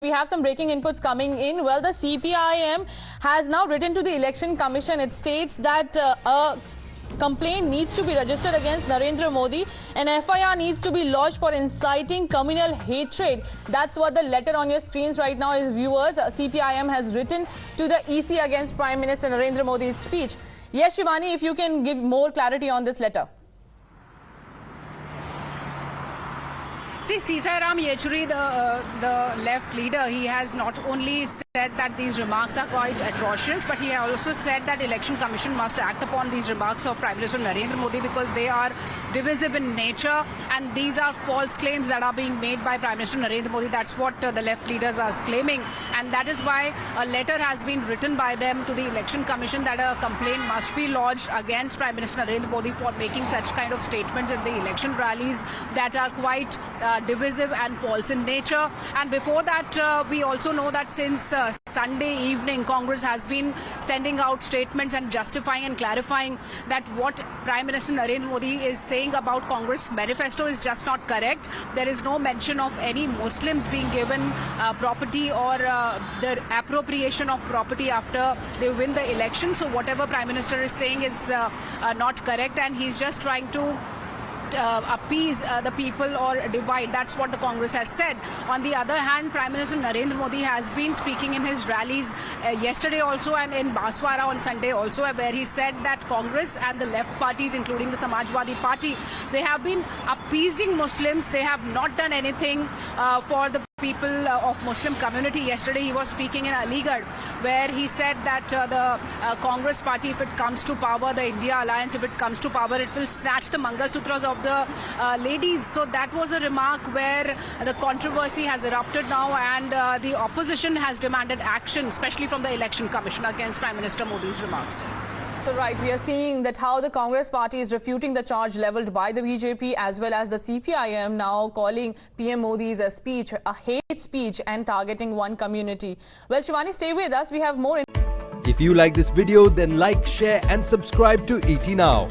We have some breaking inputs coming in. Well, the CPIM has now written to the Election Commission. It states that a complaint needs to be registered against Narendra Modi. An FIR needs to be lodged for inciting communal hatred. That's what the letter on your screens right now is, viewers. CPIM has written to the EC against Prime Minister Narendra Modi's speech. Yes, Shivani, if you can give more clarity on this letter. See, Sitaram Yechury, the left leader, he has not only said that these remarks are quite atrocious, but he also said that Election Commission must act upon these remarks of Prime Minister Narendra Modi because they are divisive in nature and these are false claims that are being made by Prime Minister Narendra Modi. That's what the left leaders are claiming, and that is why a letter has been written by them to the Election Commission that a complaint must be lodged against Prime Minister Narendra Modi for making such kind of statements in the election rallies that are quite divisive and false in nature. And before that, we also know that since Sunday evening, Congress has been sending out statements and justifying and clarifying that what Prime Minister Narendra Modi is saying about Congress manifesto is just not correct. There is no mention of any Muslims being given property or the appropriation of property after they win the election. So whatever Prime Minister is saying is not correct, and he's just trying to appease the people or divide. That's what the Congress has said. On the other hand, Prime Minister Narendra Modi has been speaking in his rallies yesterday also and in Baswara on Sunday also, where he said that Congress and the left parties, including the Samajwadi Party, they have been appeasing Muslims. They have not done anything for the people of Muslim community. Yesterday he was speaking in Aligarh, where he said that the Congress party, if it comes to power, the India Alliance, if it comes to power, it will snatch the Mangal Sutras of the ladies. So that was a remark where the controversy has erupted now, and the opposition has demanded action, especially from the Election Commission, against Prime Minister Modi's remarks. So right, we are seeing that how the Congress party is refuting the charge levelled by the BJP as well as the CPIM now calling PM Modi's speech a hate speech and targeting one community. Well, Shivani, stay with us. We have more. If you like this video, then like, share and subscribe to ET Now.